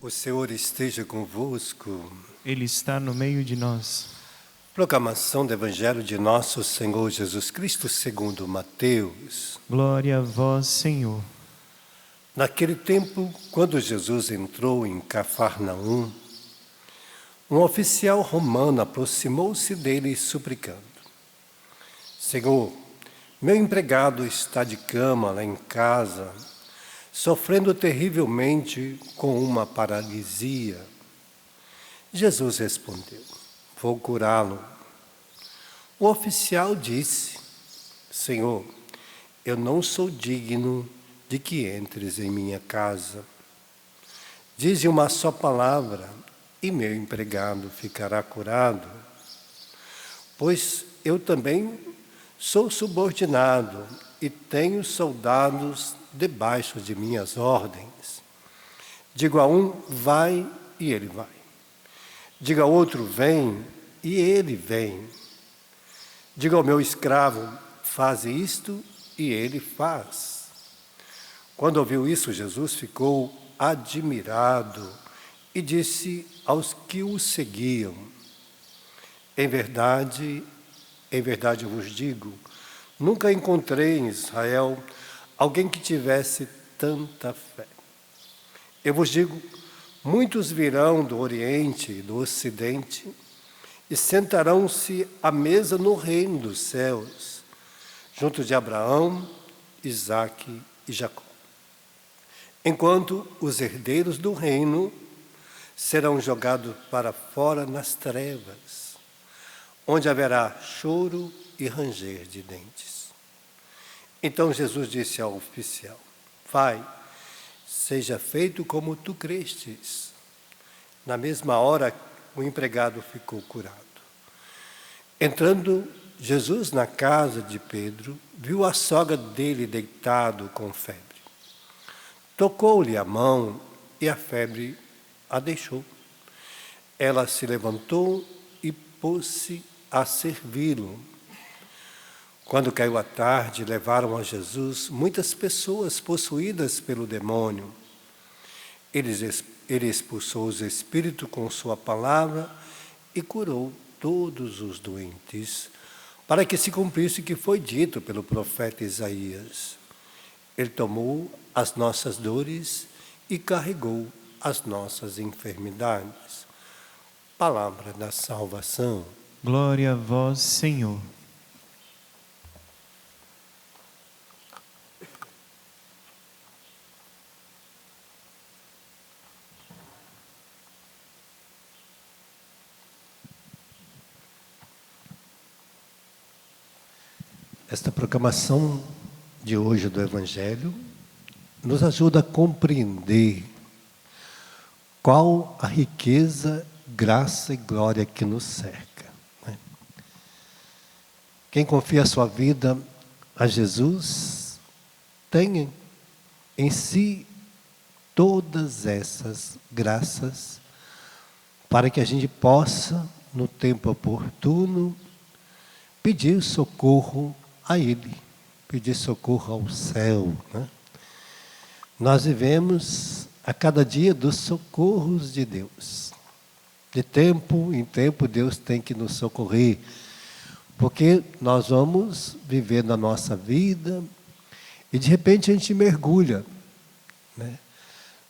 O Senhor esteja convosco. Ele está no meio de nós. Proclamação do Evangelho de Nosso Senhor Jesus Cristo segundo Mateus. Glória a vós, Senhor. Naquele tempo, quando Jesus entrou em Cafarnaum, um oficial romano aproximou-se dele suplicando: Senhor, meu empregado está de cama lá em casa, sofrendo terrivelmente com uma paralisia. Jesus respondeu: Vou curá-lo. O oficial disse: Senhor, eu não sou digno de que entres em minha casa. Dize uma só palavra e meu empregado ficará curado. Pois eu também sou subordinado e tenho soldados debaixo de minhas ordens. Digo a um, vai, e ele vai. Digo ao outro, vem, e ele vem. Digo ao meu escravo, faz isto, e ele faz. Quando ouviu isso, Jesus ficou admirado e disse aos que o seguiam: em verdade eu vos digo, nunca encontrei em Israel alguém que tivesse tanta fé. Eu vos digo, muitos virão do Oriente e do Ocidente e sentarão-se à mesa no reino dos céus, junto de Abraão, Isaque e Jacó. Enquanto os herdeiros do reino serão jogados para fora nas trevas, onde haverá choro e ranger de dentes. Então Jesus disse ao oficial: vai, seja feito como tu crestes. Na mesma hora, o empregado ficou curado. Entrando Jesus na casa de Pedro, viu a sogra dele deitado com febre. Tocou-lhe a mão e a febre a deixou. Ela se levantou e pôs-se a servi-lo. Quando caiu a tarde, levaram a Jesus muitas pessoas possuídas pelo demônio. Ele expulsou os espíritos com sua palavra e curou todos os doentes, para que se cumprisse o que foi dito pelo profeta Isaías. Ele tomou as nossas dores e carregou as nossas enfermidades. Palavra da salvação. Glória a vós, Senhor. Esta proclamação de hoje do Evangelho nos ajuda a compreender qual a riqueza, graça e glória que nos cerca. Quem confia a sua vida a Jesus tem em si todas essas graças para que a gente possa, no tempo oportuno, pedir socorro a Ele, pedir socorro ao céu. Nós vivemos a cada dia dos socorros de Deus. De tempo em tempo Deus tem que nos socorrer, porque nós vamos viver na nossa vida e de repente a gente mergulha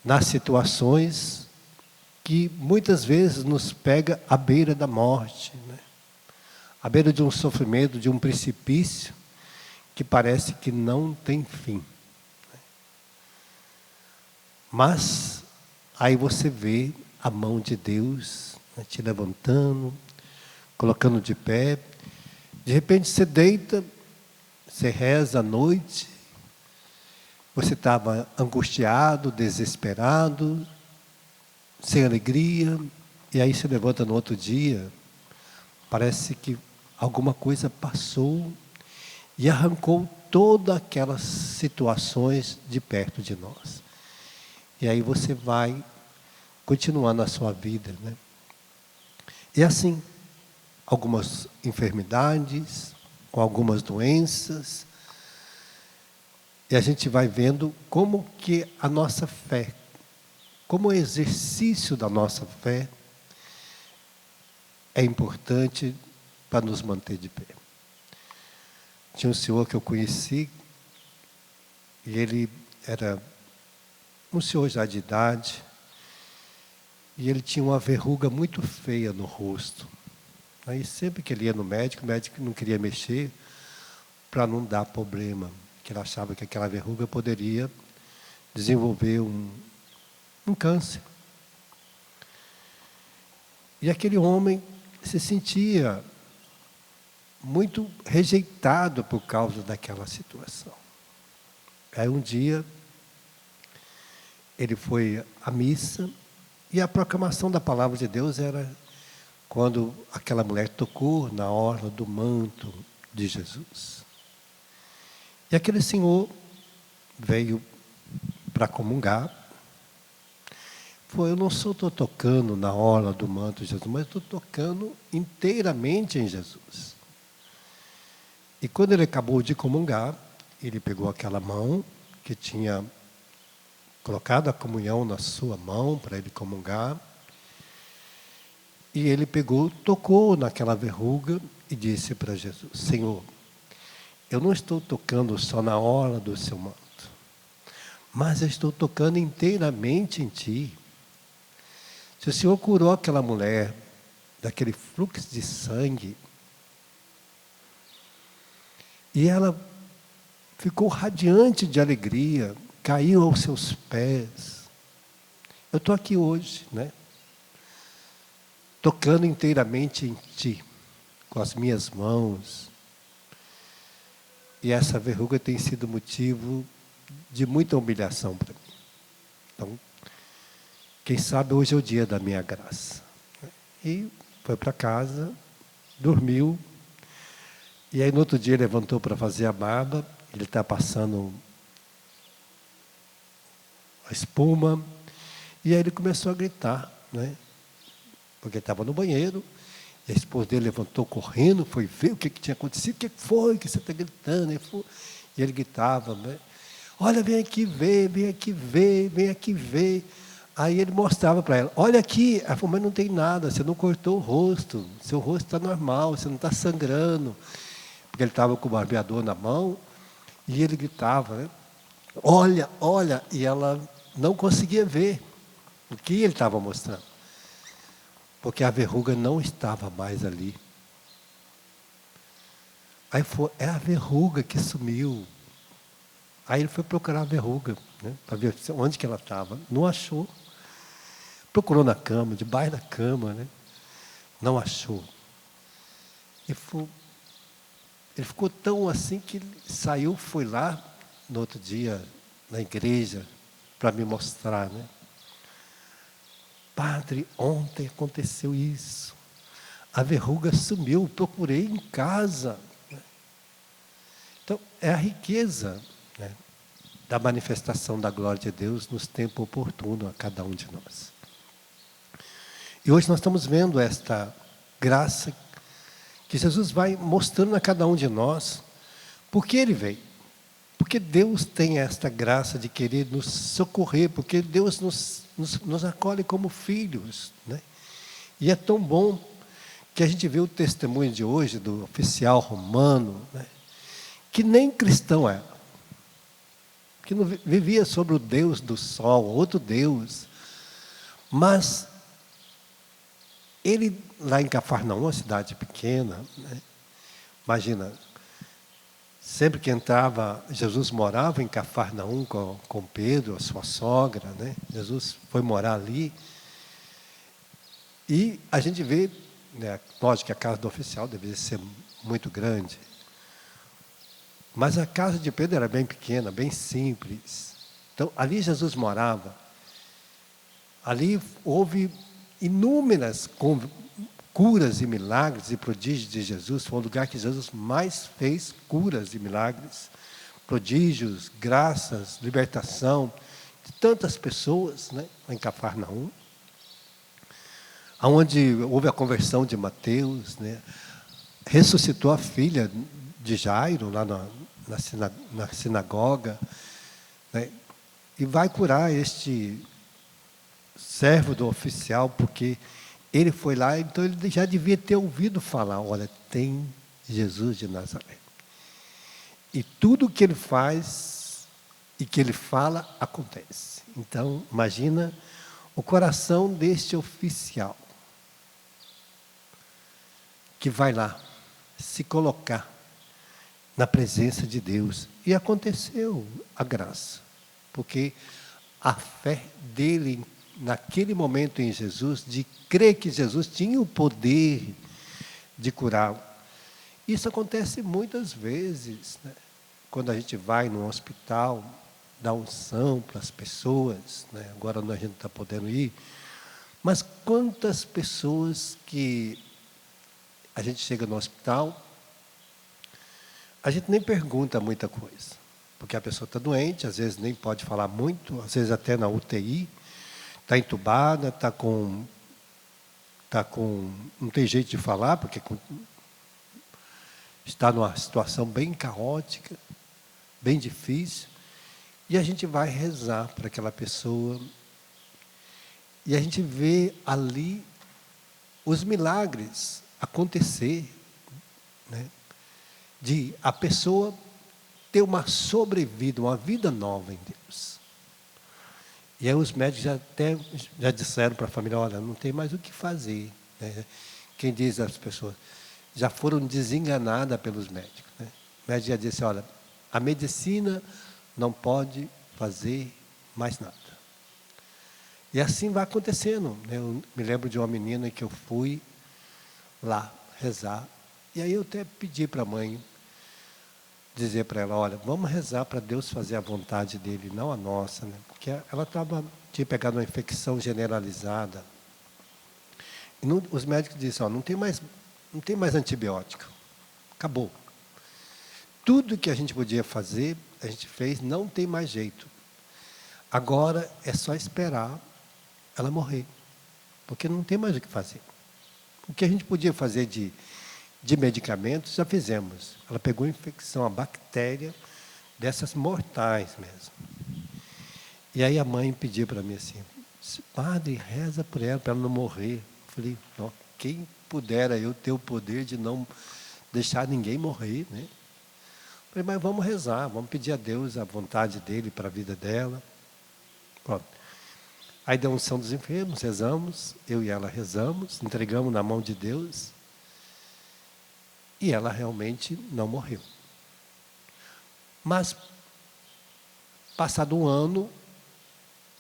nas situações que muitas vezes nos pega à beira da morte, à beira de um sofrimento, de um precipício que parece que não tem fim. Mas aí você vê a mão de Deus te levantando, colocando de pé. De repente você deita, você reza à noite, você estava angustiado, desesperado, sem alegria, e aí se levanta no outro dia, parece que alguma coisa passou e arrancou todas aquelas situações de perto de nós. E aí você vai continuar na sua vida. E assim, algumas enfermidades, com algumas doenças, e a gente vai vendo como que a nossa fé como exercício da nossa fé, é importante para nos manter de pé. Tinha um senhor que eu conheci, e ele era um senhor já de idade, e ele tinha uma verruga muito feia no rosto. Aí sempre que ele ia no médico, o médico não queria mexer para não dar problema, que ele achava que aquela verruga poderia desenvolver um câncer. E aquele homem se sentia muito rejeitado por causa daquela situação. Aí um dia, ele foi à missa, e a proclamação da palavra de Deus era quando aquela mulher tocou na orla do manto de Jesus. E aquele senhor veio para comungar. Eu não estou tocando na orla do manto de Jesus, mas estou tocando inteiramente em Jesus. E quando ele acabou de comungar, ele pegou aquela mão que tinha colocado a comunhão na sua mão para ele comungar, e ele pegou, tocou naquela verruga e disse para Jesus: Senhor, eu não estou tocando só na orla do seu manto, mas eu estou tocando inteiramente em ti. Se o Senhor curou aquela mulher daquele fluxo de sangue, e ela ficou radiante de alegria, caiu aos seus pés. Eu estou aqui hoje, né? Tocando inteiramente em ti, com as minhas mãos. E essa verruga tem sido motivo de muita humilhação para mim. Então, quem sabe hoje é o dia da minha graça. E foi para casa, dormiu, e aí no outro dia levantou para fazer a barba, ele está passando a espuma, e aí ele começou a gritar, né? Porque ele estava no banheiro, e a esposa dele levantou correndo, foi ver o que tinha acontecido. O que foi que você está gritando? E ele gritava, né? Olha, vem aqui ver, vem aqui ver, vem aqui ver. Aí ele mostrava para ela, olha aqui. Ela falou, mas não tem nada, você não cortou o rosto, seu rosto está normal, você não está sangrando. Porque ele estava com o barbeador na mão, e ele gritava, né? Olha, olha, e ela não conseguia ver o que ele estava mostrando, porque a verruga não estava mais ali. Aí foi, é a verruga que sumiu. Aí ele foi procurar a verruga, né, para ver onde que ela estava. Não achou. Procurou na cama, debaixo da cama, né? Não achou. Ele ficou tão assim que ele saiu, foi lá no outro dia, na igreja, para me mostrar, né? Padre, ontem aconteceu isso. A verruga sumiu, procurei em casa. Então, é a riqueza, né, da manifestação da glória de Deus nos tempos oportunos a cada um de nós. E hoje nós estamos vendo esta graça que Jesus vai mostrando a cada um de nós. Por que Ele veio? Porque Deus tem esta graça de querer nos socorrer, porque Deus nos acolhe como filhos, né? E é tão bom que a gente vê o testemunho de hoje do oficial romano, né, que nem cristão era, que não vivia sobre o Deus do sol, outro Deus, mas ele lá em Cafarnaum, uma cidade pequena, né, imagina, sempre que entrava, Jesus morava em Cafarnaum com Pedro, a sua sogra, né? Jesus foi morar ali. E a gente vê, né, lógico que a casa do oficial deveria ser muito grande, mas a casa de Pedro era bem pequena, bem simples. Então, ali Jesus morava. Ali houve inúmeras curas e milagres e prodígios de Jesus. Foi o lugar que Jesus mais fez curas e milagres, prodígios, graças, libertação de tantas pessoas, né, em Cafarnaum, onde houve a conversão de Mateus, né, ressuscitou a filha de Jairo lá na sinagoga, né, e vai curar este servo do oficial, porque ele foi lá, então ele já devia ter ouvido falar, olha, tem Jesus de Nazaré. E tudo que ele faz e que ele fala, acontece. Então, imagina o coração deste oficial, que vai lá se colocar na presença de Deus. E aconteceu a graça, porque a fé dele naquele momento em Jesus, de crer que Jesus tinha o poder de curá-lo. Isso acontece muitas vezes, né? Quando a gente vai no hospital, dá unção para as pessoas, né? Agora a gente não está podendo ir, mas quantas pessoas que a gente chega no hospital, a gente nem pergunta muita coisa, porque a pessoa está doente, às vezes nem pode falar muito, às vezes até na UTI, está entubada, não tem jeito de falar, porque está numa situação bem caótica, bem difícil, e a gente vai rezar para aquela pessoa, e a gente vê ali os milagres acontecer, né? De a pessoa ter uma sobrevida, uma vida nova em Deus. E aí os médicos já disseram para a família, olha, não tem mais o que fazer, né? Quem diz às pessoas, já foram desenganadas pelos médicos, né? O médico já disse, olha, a medicina não pode fazer mais nada. E assim vai acontecendo, né? Eu me lembro de uma menina que eu fui lá rezar, e aí eu até pedi para a mãe, dizer para ela, olha, vamos rezar para Deus fazer a vontade dele, não a nossa, né? Porque ela tinha pegado uma infecção generalizada. E os médicos disseram, não tem mais antibiótico. Acabou. Tudo que a gente podia fazer, a gente fez, não tem mais jeito. Agora é só esperar ela morrer, porque não tem mais o que fazer. O que a gente podia fazer de medicamentos, já fizemos. Ela pegou infecção, a bactéria dessas mortais mesmo. E aí a mãe pediu para mim assim, padre, reza por ela, para ela não morrer. Eu falei, não, quem pudera eu ter o poder de não deixar ninguém morrer, né? Eu falei, mas vamos rezar, vamos pedir a Deus a vontade dele para a vida dela. Pronto. Aí deu unção dos enfermos, rezamos, eu e ela rezamos, entregamos na mão de Deus. E ela realmente não morreu. Mas, passado um ano,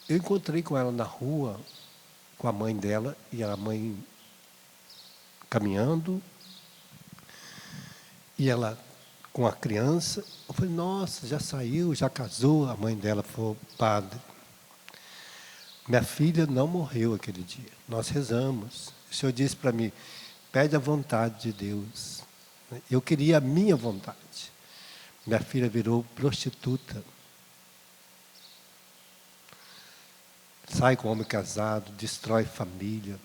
eu encontrei com ela na rua, com a mãe dela, e a mãe caminhando, e ela com a criança. Eu falei, nossa, já saiu, já casou. A mãe dela falou, padre, minha filha não morreu aquele dia. Nós rezamos. O senhor disse para mim, pede a vontade de Deus. Eu queria a minha vontade. Minha filha virou prostituta. Sai com homem casado, destrói família.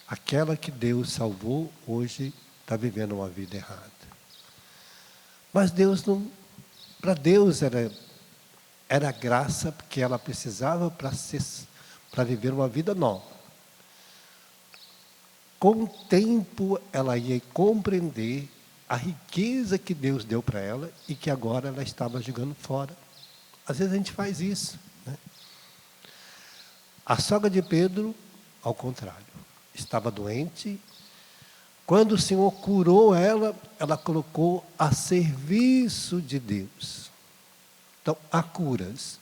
Aquela que Deus salvou, hoje está vivendo uma vida errada. Mas Deus não... Para Deus era graça, porque ela precisava para viver uma vida nova. Com o tempo, ela ia compreender a riqueza que Deus deu para ela e que agora ela estava jogando fora. Às vezes a gente faz isso, né? A sogra de Pedro, ao contrário, estava doente. Quando o Senhor curou ela, ela colocou a serviço de Deus. Então, há curas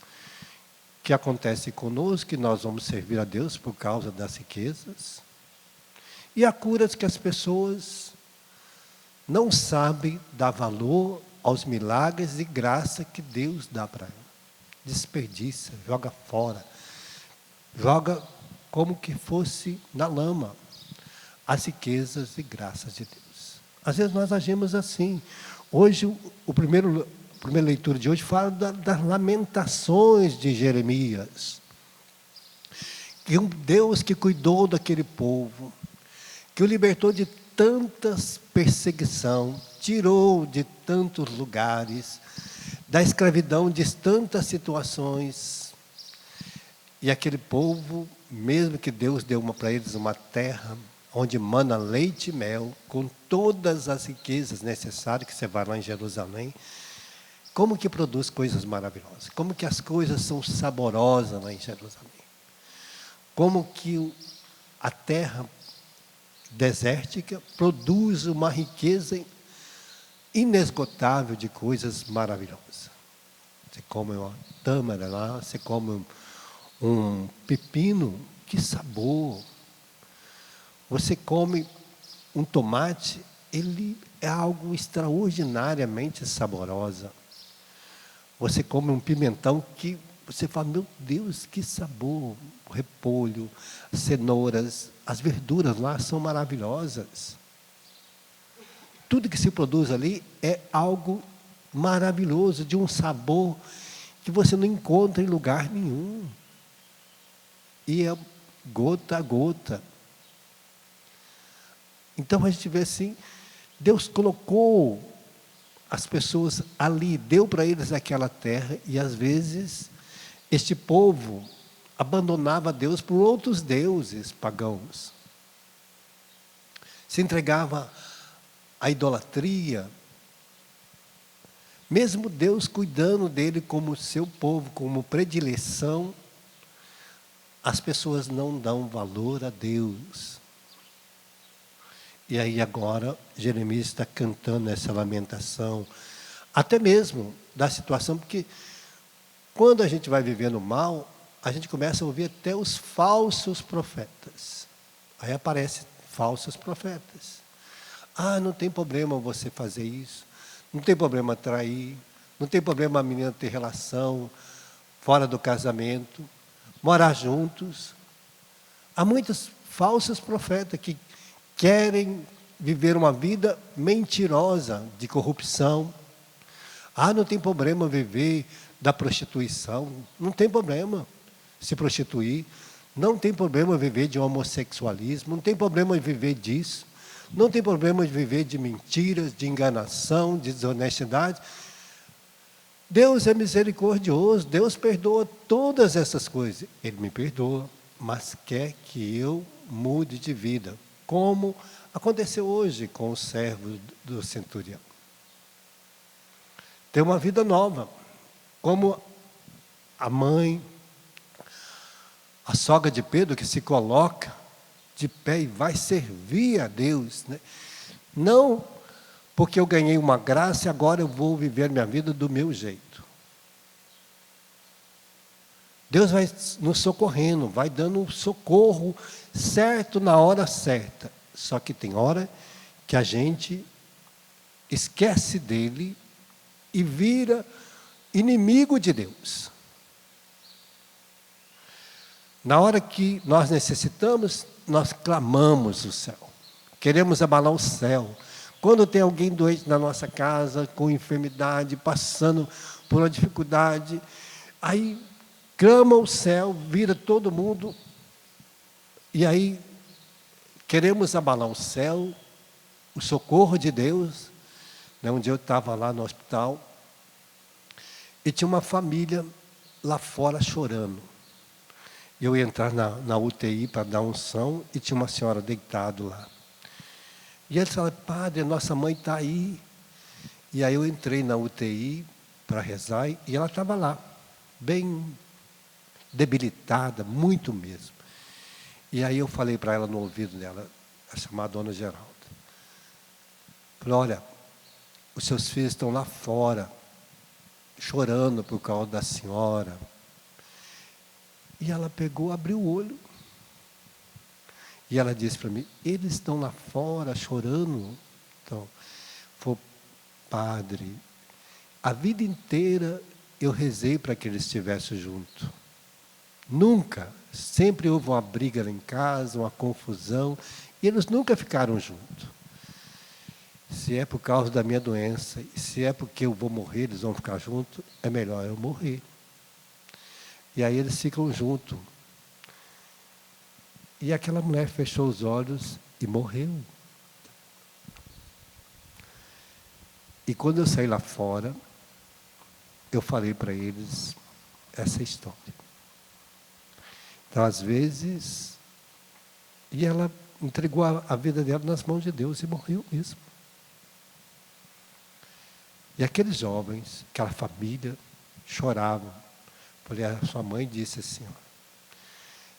que acontecem conosco, que nós vamos servir a Deus por causa das riquezas. E há curas que as pessoas não sabem dar valor aos milagres e graça que Deus dá para ela. Desperdiça, joga fora. Joga como que fosse na lama as riquezas e graças de Deus. Às vezes nós agimos assim. Hoje, a primeira leitura de hoje fala das lamentações de Jeremias. Que um Deus que cuidou daquele povo, que o libertou de tantas perseguição, tirou de tantos lugares, da escravidão de tantas situações. E aquele povo, mesmo que Deus deu para eles uma terra onde mana leite e mel, com todas as riquezas necessárias, que você vai lá em Jerusalém, como que produz coisas maravilhosas? Como que as coisas são saborosas lá em Jerusalém? Como que a terra desértica produz uma riqueza inesgotável de coisas maravilhosas. Você come uma tâmara lá, você come um pepino, que sabor! Você come um tomate, ele é algo extraordinariamente saboroso. Você come um pimentão que você fala, meu Deus, que sabor! O repolho, cenouras, as verduras lá são maravilhosas. Tudo que se produz ali é algo maravilhoso, de um sabor que você não encontra em lugar nenhum. E é gota a gota. Então a gente vê assim, Deus colocou as pessoas ali, deu para eles aquela terra, e às vezes este povo abandonava Deus por outros deuses pagãos. Se entregava à idolatria. Mesmo Deus cuidando dele como seu povo, como predileção, as pessoas não dão valor a Deus. E aí agora Jeremias está cantando essa lamentação, até mesmo da situação, porque quando a gente vai vivendo mal, a gente começa a ouvir até os falsos profetas. Aí aparecem falsos profetas. Ah, não tem problema você fazer isso, não tem problema trair, não tem problema a menina ter relação fora do casamento, morar juntos. Há muitos falsos profetas que querem viver uma vida mentirosa, de corrupção. Ah, não tem problema viver da prostituição, não tem problema se prostituir, não tem problema viver de homossexualismo, não tem problema viver disso, não tem problema de viver de mentiras, de enganação, de desonestidade. Deus é misericordioso, Deus perdoa todas essas coisas. Ele me perdoa, mas quer que eu mude de vida, como aconteceu hoje com o servo do centurião. Ter uma vida nova, como a mãe, a sogra de Pedro, que se coloca de pé e vai servir a Deus, né? Não porque eu ganhei uma graça e agora eu vou viver minha vida do meu jeito. Deus vai nos socorrendo, vai dando um socorro certo na hora certa. Só que tem hora que a gente esquece dele e vira inimigo de Deus. Na hora que nós necessitamos, nós clamamos o céu. Queremos abalar o céu. Quando tem alguém doente na nossa casa, com enfermidade, passando por uma dificuldade, aí clama o céu, vira todo mundo, e aí queremos abalar o céu, o socorro de Deus. Um dia eu estava lá no hospital, e tinha uma família lá fora chorando. Eu ia entrar na UTI para dar unção, e tinha uma senhora deitada lá. E eles falaram, padre, nossa mãe está aí. E aí eu entrei na UTI para rezar, e ela estava lá, bem debilitada, muito mesmo. E aí eu falei para ela no ouvido dela, a chamada Dona Geralda. Falei, olha, os seus filhos estão lá fora, chorando por causa da senhora. E ela pegou, abriu o olho. E ela disse para mim, eles estão lá fora chorando. Então, foi, padre, a vida inteira eu rezei para que eles estivessem juntos. Nunca, sempre houve uma briga lá em casa, uma confusão, e eles nunca ficaram juntos. Se é por causa da minha doença, se é porque eu vou morrer, eles vão ficar juntos, é melhor eu morrer. E aí eles ficam juntos. E aquela mulher fechou os olhos e morreu. E quando eu saí lá fora, eu falei para eles essa história. Então, às vezes, e ela entregou a vida dela nas mãos de Deus e morreu mesmo. E aqueles jovens, aquela família, choravam. Falei, a sua mãe disse assim, ó,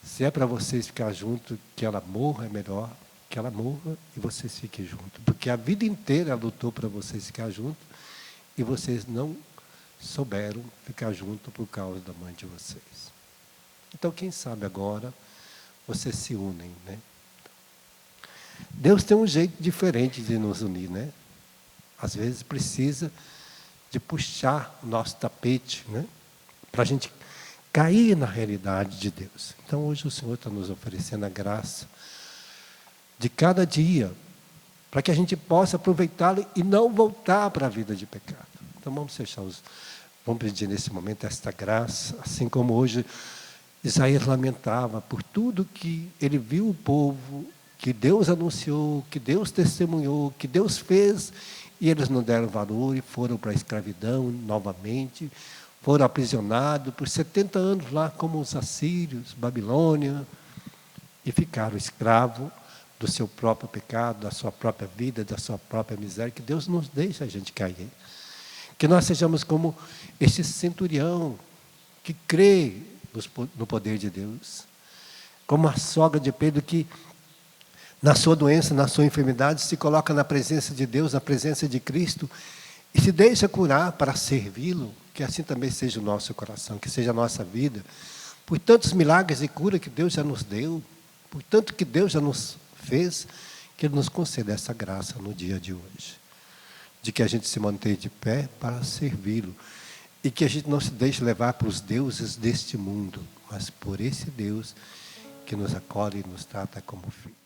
se é para vocês ficar juntos, que ela morra, é melhor que ela morra e vocês fiquem juntos. Porque a vida inteira ela lutou para vocês ficar juntos e vocês não souberam ficar juntos por causa da mãe de vocês. Então, quem sabe agora, vocês se unem, né? Deus tem um jeito diferente de nos unir, né? Às vezes precisa de puxar o nosso tapete, né? Para a gente cair na realidade de Deus. Então hoje o Senhor está nos oferecendo a graça de cada dia, para que a gente possa aproveitá-lo e não voltar para a vida de pecado. Então vamos pedir nesse momento esta graça, assim como hoje Isaías lamentava por tudo que ele viu o povo, que Deus anunciou, que Deus testemunhou, que Deus fez, e eles não deram valor e foram para a escravidão novamente, foram aprisionados por 70 anos lá, como os assírios, Babilônia, e ficaram escravos do seu próprio pecado, da sua própria vida, da sua própria miséria, que Deus não deixa a gente cair. Que nós sejamos como este centurião, que crê no poder de Deus, como a sogra de Pedro, que na sua doença, na sua enfermidade, se coloca na presença de Deus, na presença de Cristo, e se deixa curar para servi-lo, que assim também seja o nosso coração, que seja a nossa vida, por tantos milagres e cura que Deus já nos deu, por tanto que Deus já nos fez, que Ele nos conceda essa graça no dia de hoje, de que a gente se mantenha de pé para servi-lo, e que a gente não se deixe levar para os deuses deste mundo, mas por esse Deus que nos acolhe e nos trata como filhos.